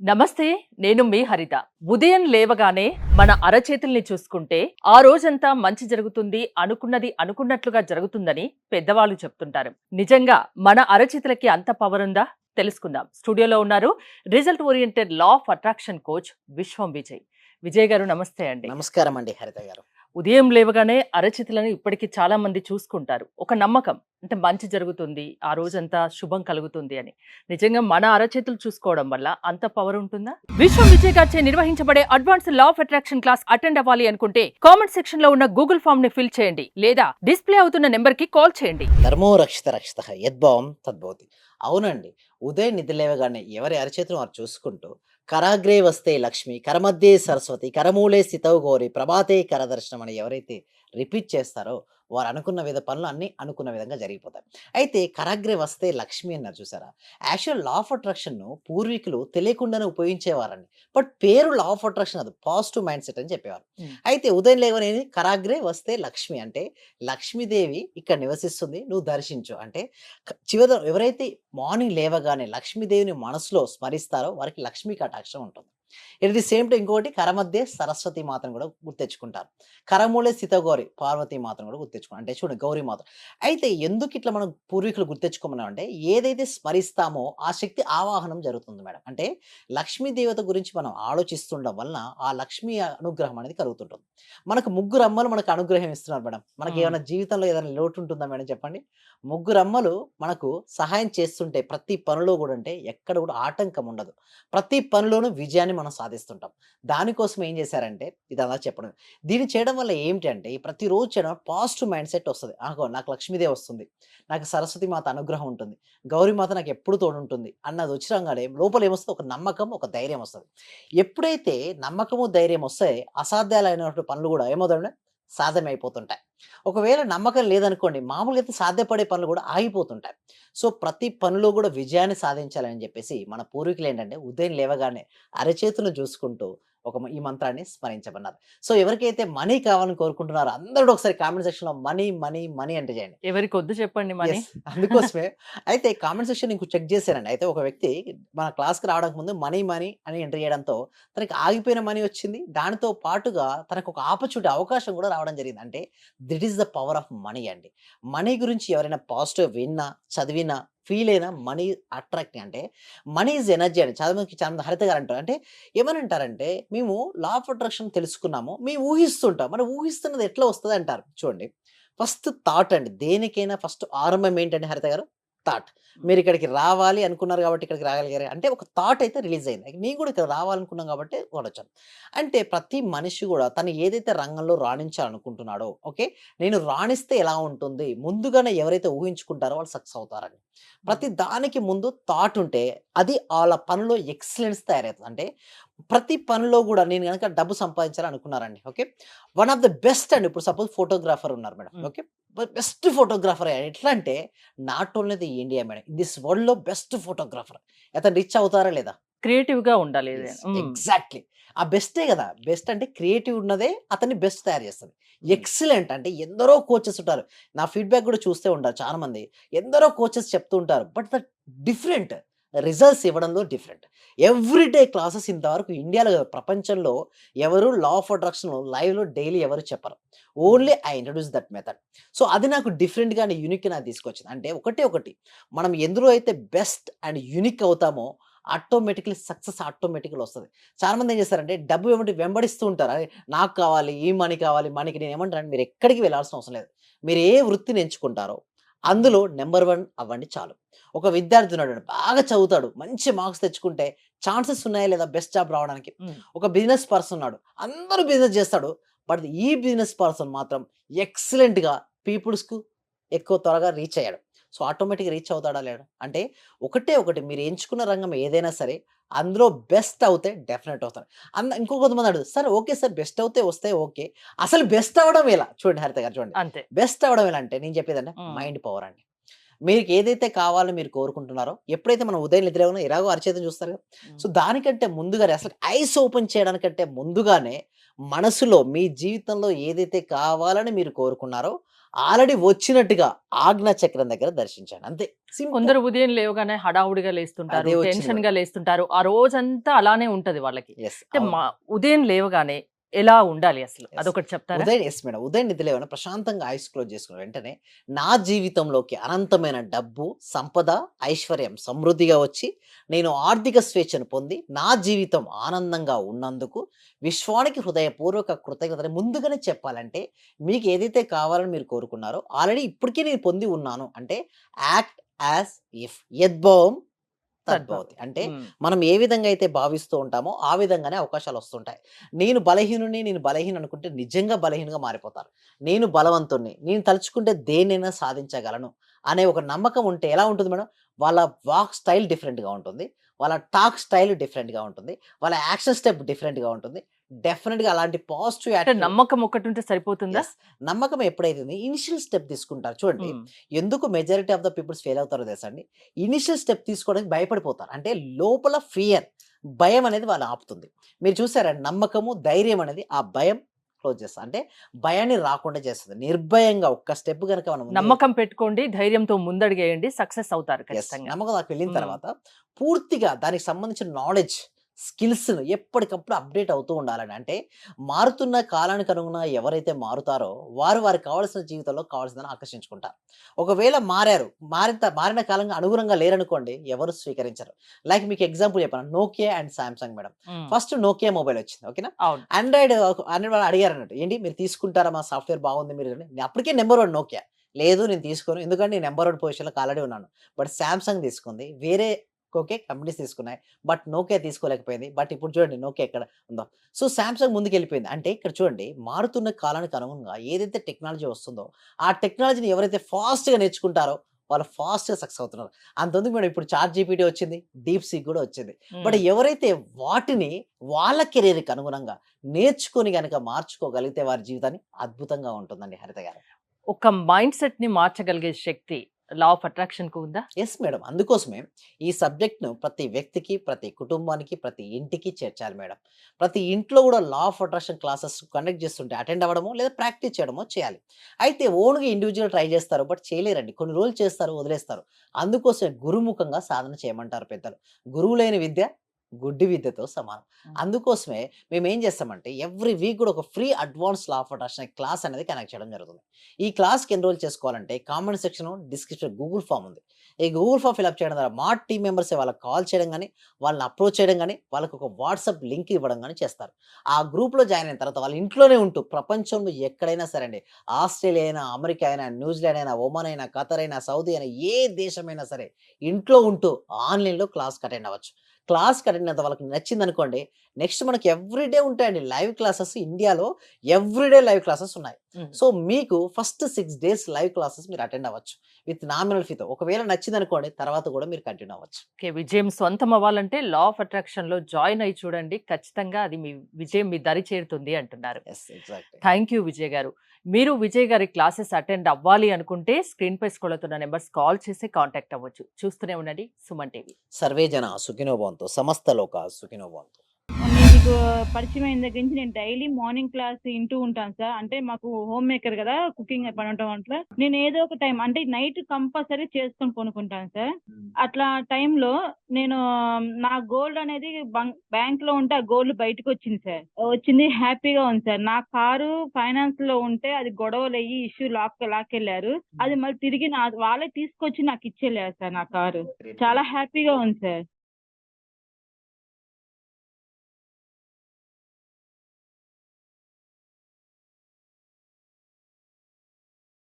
నమస్తే. నేను మీ హరిత. ఉదయం లేవగానే మన అరచేతుల్ని చూసుకుంటే ఆ రోజంతా మంచి జరుగుతుంది, అనుకున్నది అనుకున్నట్లుగా జరుగుతుందని పెద్దవాళ్ళు చెప్తుంటారు. నిజంగా మన అరచేతులకి అంత పవర్ ఉందా? తెలుసుకుందాం. స్టూడియోలో ఉన్నారు result oriented law of attraction coach విశ్వం విజయ్. విజయ్ గారు నమస్తే అండి. నమస్కారం అండి హరిత గారు. ఉదయం లేవగానే అరచేతులను ఇప్పటికి చాలా మంది చూసుకుంటారు. ఒక నమ్మకం. అంటే మంచి జరుగుతుంది, ఆ రోజంతా శుభం కలుగుతుంది అని. నిజంగా మన అరచేతులు చూసుకోవడం వల్ల అంత పవర్ ఉంటుందా? విశ్వం విజయ్ గారిచే నిర్వహించబడే advance law of attraction class attend అవ్వాలి అనుకుంటే కామెంట్ సెక్షన్ లో ఉన్న గూగుల్ ఫామ్ ని ఫిల్ చేయండి, లేదా డిస్ప్లే అవుతున్న నెంబర్ కి కాల్ చేయండి. ధర్మో రక్షిత రక్షిత యద్భావం తద్భవతి. అవునండి. ఉదయం నిద్ర లేవగానే ఎవరి అరచేతులు వారు చూసుకుంటూ కరాగ్రే వస్తే లక్ష్మి, కరమధ్యే సరస్వతి, కరమూలే స్థితౌ గౌరి, ప్రభాతే కరదర్శనం అని ఎవరైతే రిపీట్ చేస్తారో వారు అనుకున్న పనులు అన్నీ అనుకున్న విధంగా జరిగిపోతాయి. అయితే కరాగ్రే వస్తే లక్ష్మి అన్నారు చూసారా? యాక్చువల్ లా ఆఫ్ అట్రాక్షన్‌ను పూర్వీకులు తెలియకుండానే ఉపయోగించేవారండి. బట్ పేరు లా ఆఫ్ అట్రాక్షన్ అది పాజిటివ్ మైండ్ సెట్ అని చెప్పేవారు. ఉమ్. అయితే ఉదయం లేవగానే కరాగ్రే వస్తే లక్ష్మి అంటే లక్ష్మీదేవి ఇక్కడ నివసిస్తుంది. నువ్వు దర్శించు అంటే చివర ఎవరైతే మార్నింగ్ లేవగానే లక్ష్మీదేవిని మనసులో స్మరిస్తారో వారికి లక్ష్మీ కటాక్షం ఉంటుంది. ఎట్ ది సేమ్ టైం ఇంకొకటి కరమధ్యే సరస్వతి మాతను కూడా గుర్తెచ్చుకుంటారు. కరమూలే స్థితగౌరి పార్వతీ మాతను కూడా గుర్తెచ్చుకుంటారు. అంటే చూడండి గౌరీ మాత. అయితే ఎందుకు ఇట్లా మనం పూర్వీకులు గుర్తెచ్చుకోమన్నామంటే ఏదైతే స్మరిస్తామో ఆ శక్తి ఆవాహనం జరుగుతుంది మేడం. అంటే లక్ష్మీ దేవత గురించి మనం ఆలోచిస్తుండడం వలన ఆ లక్ష్మీ అనుగ్రహం అనేది కలుగుతుంటుంది. మనకు ముగ్గురు అమ్మలు మనకు అనుగ్రహం ఇస్తున్నారు మేడం. మనకి ఉమ్. ఏమైనా జీవితంలో ఏదైనా లోటు ఉంటుందా మేడం చెప్పండి? ముగ్గురు అమ్మలు మనకు సహాయం చేస్తుంటే ప్రతి పనిలో కూడా అంటే ఎక్కడ కూడా ఆటంకం ఉండదు. ప్రతి పనిలోనూ విజయాన్ని మనం సాధిస్తుంటాం. దానికోసం ఏం చేశారంటే ఇదలా చెప్పడం. దీన్ని చేయడం వల్ల ఏమిటి అంటే ప్రతిరోజు చేయడం పాజిటివ్ మైండ్ సెట్ వస్తది. ఆగో నాకు లక్ష్మీదేవి వస్తుంది. నాకు సరస్వతి మాత అనుగ్రహం ఉంటుంది. గౌరీమాత నాకు ఎప్పుడు తోడుంటుంది అన్నది వచ్చినంగానే లోపల ఏమొస్తది ఒక నమ్మకం, ఒక ధైర్యం వస్తది. ఎప్పుడైతే నమ్మకము, ధైర్యం వస్తాయి అసాధ్యాలైనటువంటి పనులు కూడా ఏమవుతాయంటే సాధ్యమైపోతుంటాయి. ఒకవేళ నమ్మకం లేదనుకోండి మామూలుగా అయితే సాధ్యపడే పనులు కూడా ఆగిపోతుంటాయి. సో, ప్రతి పనిలో కూడా విజయాన్ని సాధించాలని జెప్పేసి మన పూర్వీకులేంటంటే ఉదయం లేవగానే అరచేతులను జూసుకుంటూ ఈ మంత్రాన్ని స్మరించమన్నారు. సో, ఎవరికైతే మనీ కావాలని కోరుకుంటున్నారో అందరూ ఒకసారి కామెంట్ సెక్షన్‌లో మనీ, మనీ, మనీ అంటే చేయండి. ఎవరికి వద్దు చెప్పండి మనీ. యెస్. అందుకోసమే అయితే కామెంట్ సెక్షన్ ఇంక చెక్ చేశానండి. అయితే ఒక వ్యక్తి మన క్లాస్‌కి రావడానికి ముందు మనీ, మనీ అని ఎంటర్ చేయడంతో తనకి ఆగిపోయిన మనీ వచ్చింది. దానితో పాటుగా తనకొక ఆపర్చునిటీ అవకాశం కూడా రావడం జరిగింది. అంటే that is the power of money అండి. మనీ గురించి ఎవరైనా పాజిటివ్ విన్నా, చదివినా, ఫీల్ అయినా మనీ అట్రాక్టింగ్ అంటే మనీ ఈజ్ ఎనర్జీ అండి. చాలా మంది హరిత గారు అంటారు. అంటే ఏమనంటారంటే మేము లా ఆఫ్ అట్రాక్షన్ తెలుసుకున్నాము. మేము ఊహిస్తుంటాం. మరి ఊహిస్తున్నది ఎట్లా వస్తది అంటారు. చూడండి ఫస్ట్ థాట్ అండి. దేనికైనా ఫస్ట్ ఆరంభం ఏంటండి హరిత గారు? థాట్. మీరిక్కడికి రావాలి అనుకున్నారు కాబట్టి ఇక్కడికి రాగలిగారు. అంటే ఒక థాట్ అయితే రిలీజ్ అయింది. నేను కూడా ఇక్కడ రావాలనుకున్నాను కాబట్టి ఇక్కడొచ్చాను. అంటే ప్రతి మనిషి కూడా తను ఏదైతే రంగంలో రాణించాలనుకుంటున్నాడో ఓకే. నేను రాణిస్తే ఎలా ఉంటుంది? ముందుగానే ఎవరైతే ఊహించుకుంటారో వాళ్ళు సక్సెస్ అవుతారండి. ప్రతి దానికి ముందు థాట్ ఉంటే అది ఆళ్ళ పనిలో ఎక్సలెన్స్ తయారవుతది. అంటే ప్రతి పనిలో గూడా నేను గనక డబ్బు సంపాదించాలనుకున్నారండి. Okay. One of the best అండి. ఇప్పుడు సపోజ్ ఫోటోగ్రాఫర్ ఉన్నారు madam. Um. Okay. Best photographer ఎట్లా అంటే not only the India madam. In this వరల్డ్‌లో బెస్ట్ ఫోటోగ్రాఫర్. అతను రిచ్ అవుతారా లేదా? క్రియేటివ్ గా ఉండాలి యెస్. ఏదైనా. ఉమ్. ఎగ్జాక్ట్‌లీ. ఆ బెస్టే గదా! బెస్ట్ అంటే క్రియేటివ్ ఉన్నదే అతన్ని బెస్ట్ తయారు చేస్తది. ఉమ్. ఎక్సలెంట్ అంటే ఎందరో కోచెస్ ఉంటారు. నా ఫీడ్‌బ్యాక్ గూడా చూస్తే ఉంటారు చాలామంది. ఎందరో కోచెస్ చెప్తూ ఉంటారు. బట్ ద డిఫరెంట్ రిజల్ట్స్ ఇవ్వడంలో డిఫరెంట్. ఎవ్రీ డే క్లాసెస్ ఇంతవరకు ఇండియాలో గాదు ప్రపంచంలో ఎవరు లా ఆఫ్ అట్రాక్షన్ లైవ్‌లో డైలీ ఎవరు చెప్పరు. Um. Only I introduce that method. So, అది నాకు డిఫరెంట్‌గా అండ్ యూనిక్‌గా నాకు తీసుకొచ్చింది. అంటే ఒకటే ఒకటి మనం ఎందులో అయితే బెస్ట్ అండ్ యూనిక్ అవుతామో ఆటోమేటిక్‌లీ సక్సెస్ ఆటోమేటిక్‌గా వస్తది. చాలామంది ఏం చేస్తారంటే డబ్బు వెంబడిస్తూ ఉంటారు. అరే! నాకు కావాలి, ఈ మనీ కావాలి, మనీకి నేనేమంటానంటే మీరు ఎక్కడికి వెళ్ళాల్సిన అవసరం లేదు. మీరు ఏ వృత్తిని ఎంచుకుంటారో అందులో నంబర్ 1 అవ్వండి చాలు. ఒక విద్యార్థి ఉన్నాడండి బాగా చదువుతాడు. మంచి మార్క్స్ తెచ్చుకుంటే ఛాన్సెస్ ఉన్నాయా లేదా బెస్ట్ జాబ్ రావడానికి? ఉమ్. ఒక బిజినెస్ పర్సన్ ఉన్నాడు. అందరూ బిజినెస్ చేస్తాడు. బట్ ఈ బిజినెస్ పర్సన్ మాత్రం ఎక్సలెంట్‌గా పీపుల్స్‌కు ఎక్కువ త్వరగా రీచ్ అయ్యాడు. సో, ఆటోమేటిక్‌గా రీచ్ అవుతాడా లేడా? అంటే ఒకటే ఒకటి మీరు ఎంచుకున్న రంగం ఏదైనా సరే అందులో బెస్ట్ అవుతే డెఫినెట్ అవుతారు. ఇంకో కొంతమంది అడుగుతారు. సార్ ఓకే సార్ బెస్ట్ అవుతే వస్తే ఓకే. అసలు బెస్ట్ అవ్వడం ఎలా? చూడండి హరిత గారు చూడండి. అంతే. బెస్ట్ అవ్వడం ఎలా అంటే నేను చెప్పేదంటే ఉమ్. మైండ్ పవర్ అండి. మీకు ఏదైతే కావాలో మీరు కోరుకుంటున్నారో ఎప్పుడైతే మనం ఉదయం నిద్ర లేవగానే ఎలాగో అరచేతిని చూస్తారు కదా! ఉమ్. సో, దానికంటే ముందుగానే అసలు ఐస్ ఓపెన్ చేయడానికంటే ముందుగానే మనసులో మీ జీవితంలో ఏదైతే కావాలని మీరు కోరుకున్నారో ఆల్రెడీ వచ్చినట్టుగా ఆజ్ఞా చక్రం దగ్గర దర్శించండి. అంతే. సింపుల్. కొందరు ఉదయం లేవగానే హడావుడిగా లేస్తుంటారు, అదే వచ్చింది టెన్షన్ మేడం. గా లేస్తుంటారు, ఆ రోజంతా అలానే ఉంటది వాళ్ళకి. యెస్. అంటే అవును. ఉదయం లేవగానే ఎలా ఉండాలి అసలు యెస్. అదొకటి చెప్తారా? ఉదయం యెస్ మేడం. ఉదయం నిద్ర లేవగానే ప్రశాంతంగా ఐస్ క్లోజ్ చేసుకున్న వెంటనే, నా జీవితంలోకి అనంతమైన డబ్బు, సంపద, ఐశ్వర్యం, సమృద్ధిగా వచ్చి, నేను ఆర్థిక స్వేచ్ఛను పొంది, నా జీవితం ఆనందంగా ఉన్నందుకు విశ్వానికి హృదయపూర్వక కృతజ్ఞతని ముందుగానే చెప్పాలంటే, మీకు ఏదైతే కావాలని మీరు కోరుకున్నారో, ఆల్రెడీ ఇప్పటికే నేను పొంది ఉన్నాను. అంటే యాక్ట్ యాస్ ఇఫ్ యద్భావం తద్భవతి. సద్భావం. అంటే హ్మ్. మనం ఏ విధంగా అయితే భావిస్తూ ఉంటామో, ఆ విధంగానే అవకాశాలొస్తుంటాయి. నేను బలహీన అనుకుంటే నిజంగా బలహీనంగా మారిపోతారు. నేను బలవంతుడిని, నేను తలుచుకుంటే దేన్నైనా సాధించగలను అనే ఒక నమ్మకం ఉంటే ఎలా ఉంటుంది మేడం? వాళ్ళ వాక్ స్టైల్ డిఫరెంట్‌గా ఉంటుంది. వాళ్ళ టాక్ స్టైల్ డిఫరెంట్‌గా ఉంటుంది. వాళ్ళ యాక్షన్ స్టెప్ డిఫరెంట్‌గా ఉంటుంది. డెఫినిట్‌గా అలాంటి పాజిటివ్ అంటే యాటిట్యూడ్. నమ్మకం ఒక్కటుంటే సరిపోతుందా? యెస్. నమ్మకం ఎప్పుడైతుంది ఇనిషియల్ స్టెప్ తీసుకుంటారు. చూడండి, హ్మ్. ఎందుకు majority of the peoples fail అవుతారో తెలుసా అండి? ఇనిషియల్ స్టెప్ తీసుకోవడానికి భయపడిపోతారు. అంటే లోపల ఫియర్, భయం అనేది వాళ్ళని ఆపుతుంది. మీరు చూసారా, నమ్మకము, ధైర్యం అనేది ఆ భయం క్లోజ్ చేస్తది. అంటే భయాన్ని రాకుండా చేస్తది. నిర్భయంగా ఒక్క స్టెప్ గనక మనం ముందుకు నమ్మకం పెట్టుకోండి, ధైర్యంతో ముందడుగేయండి, సక్సెస్ అవుతారు యెస్. ఖచ్చితంగా. నమ్మకం దాకా వెళ్ళిన హ్మ్. తర్వాత పూర్తిగా దానికి సంబంధించిన నాలెడ్జ్, స్కిల్స్‌ను ఎప్పటికప్పుడు అప్‌డేట్ అవుతూ ఉండాలండి. అంటే మారుతున్న కాలానికి అనుగుణంగా ఎవరైతే మారుతారో వారికి కావాల్సిన జీవితంలో కావాల్సిందని ఆకర్షించుకుంటారు. ఒకవేళ మారిన కాలంగా అనుగుణంగా లేరనుకోండి, ఎవరు స్వీకరించరు. లైక్ మీకు ఎగ్జాంపుల్ చెప్పాను. Nokia and Samsung madam. హ్మ్. ఫస్ట్ నోకియా మొబైల్ వచ్చింది. ఓకేనా? అవును. ఆండ్రాయిడ్ వాళ్ళు అడిగారన్నట్టు. ఏంటి మీరు తీసుకుంటారా? మా సాఫ్ట్‌వేర్ బాగుంది మీరు అని. అప్పటికే నంబర్ 1 నోకియా. లేదు నేను తీసుకోను. ఎందుకంటే నేను నంబర్ 1 పొజిషన్‌లోకి ఆల్రెడీ ఉన్నాను. బట్ సామ్‌సంగ్ తీసుకుంది. వేరే ఓకే. కంపెనీస్ తీసుకున్నాయి. బట్ నోకియా తీసుకోలేకపోయింది. బట్ ఇప్పుడు చూడండి నోకియా ఎక్కడ ఉందో. సో, సామ్‌సంగ్ ముందుకెళ్ళిపోయింది. అంటే ఇక్కడ చూడండి, మారుతున్న కాలానికి అనుగుణంగా ఏదైతే టెక్నాలజీ వస్తుందో, ఆ టెక్నాలజీని ఎవరైతే ఫాస్ట్‌గా నేర్చుకుంటారో వాళ్ళు ఫాస్ట్‌గా సక్సెస్ అవుతున్నారు. అంతెందుకు మేడం, ఇప్పుడు చాట్ జీపీటీ వచ్చింది. డీప్ సీక్ కూడా వచ్చింది. బట్ హ్మ్. ఎవరైతే వాటిని వాళ్ళ కెరియర్‌కి అనుగుణంగా నేర్చుకొని గనక మార్చుకోగలిగితే వారి జీవితాన్ని అద్భుతంగా ఉంటుందండి హరిత గారు. ఒక మైండ్ సెట్‌ని మార్చగలిగే శక్తి లా ఆఫ్ అట్రాక్షన్‌కు ఉందా? Yes madam. అందుకోసమే ఈ సబ్జెక్ట్‌ను ప్రతి వ్యక్తికి, ప్రతి కుటుంబానికి, ప్రతి ఇంటికి చేర్చాలి మేడం. ప్రతి ఇంట్లో గూడా లా ఆఫ్ అట్రాక్షన్ క్లాసెస్ కండక్ట్ చేస్తుంటే అటెండ్ అవ్వడమో, లేదా ప్రాక్టీస్ చేయడమో చేయాలి. అయితే ఓన్‌గా ఇండివిడ్యువల్ ట్రై చేస్తారు. బట్ చేయలేరండి. కొన్ని రోజులు చేస్తారు, వదిలేస్తారు. అందుకోసమే గురుముఖంగా సాధన చేయమంటారు పెద్దలు. గురువు లేని విద్య గుడ్డి విద్యతో సమానం. హ్మ్. అందుకోసమే మేమేం చేస్తామంటే ఎవ్రీ వీక్ గూడా ఒక free advance law of attraction class అనేది కండక్ట్ చేయడం జరుగుతుంది. ఈ క్లాస్‌కి ఎన్రోల్ చేసుకోవాలంటే comment section, description Google form ఉంది. ఈ గూగుల్ ఫార్మ్ ఫిలప్ చేయడం ద్వారా మా టీమ్ మెంబర్సే వాళ్ళకి కాల్ చేయడం గాని, వాళ్ళని అప్రోచ్ చేయడం గాని, వాళ్ళకి ఒక వాట్సాప్ లింక్ ఇవ్వడం గాని చేస్తారు. ఆ గ్రూప్‌లో జాయిన్ అయిన తర్వాత వాళ్ళ ఇంట్లోనే ఉంటూ ప్రపంచంలో ఎక్కడైనా సరే అండి, ఆస్ట్రేలియా అయినా, అమెరికా అయినా, న్యూజిలాండ్ అయినా, ఒమాన్ అయినా, ఖతర్ అయినా, సౌదీ అయినా, ఏ దేశమైనా సరే ఇంట్లో ఉంటూ ఆన్‌లైన్‌లో క్లాస్‌కి అటెండ్ అవ్వచ్చు. క్లాస్‌కి అటెండ్ అయితే వాళ్ళకి నచ్చిందనుకోండి, నెక్స్ట్ మనకి ఎవ్రీ డే ఉంటాయండి లైవ్ క్లాసెస్. ఇండియాలో ఎవ్రీ డే లైవ్ క్లాసెస్ ఉన్నాయి. హ్మ్. సో, మీకు ఫస్ట్ 6 డేస్ లైవ్ క్లాసెస్ మీరు అటెండ్ అవ్వచ్చు. విత్ నామినల్ ఫీతో. ఒకవేళ నచ్చిందనుకోండి, తర్వాత కూడా మీరు కంటిన్యూ అవ్వచ్చు. ఓకే. విజయం సొంతం అవ్వాలంటే లా ఆఫ్ అట్రాక్షన్‌లో జాయిన్ అయ్యి చూడండి. ఖచ్చితంగా అది మీ విజయం మీ దరి చేరుతుంది అంటున్నారు. Yes. Exactly. Thank you Vijay గారు. మీరు విజయ్ గారి క్లాసెస్ అటెండ్ అవ్వాలి అనుకుంటే స్క్రీన్‌పై స్క్రోల్ అవుతున్న నంబర్స్ కాల్ చేసి కాంటాక్ట్ అవ్వచ్చు. చూస్తూనే ఉండండి సుమన్ టీవీ. సర్వే జన సుఖినో భవంతు. సమస్త లోకా సుఖినో భవంతు. నేను మీకు పరిచయం అయిన దగ్గర నుంచి నేను డైలీ మార్నింగ్ క్లాస్ వింటూ ఉంటాను సార్. అంటే మాకు హోమ్ మేకర్ కదా! కుకింగ్ పనటం అట్లా. నేను ఏదో ఒక టైం అంటే నైట్ కంపల్సరీ చేసుకొని పనుకుంటాను సార్. అట్లా టైంలో నేను నా గోల్డ్ అనేది బ్యాంక్‌లో ఉంటే ఆ గోల్డ్ బయటకొచ్చింది సార్. వచ్చింది హ్యాపీగా ఉంది సార్. నా కారు ఫైనాన్స్‌లో ఉంటే అది గొడవలయ్యి ఇష్యూ లాక్కెళ్లారు. అది మళ్ళీ తిరిగి వాళ్ళే తీసుకొచ్చి నాకిచ్చెళ్లారు సార్ నా కారు. చాలా హ్యాపీగా ఉంది సార్.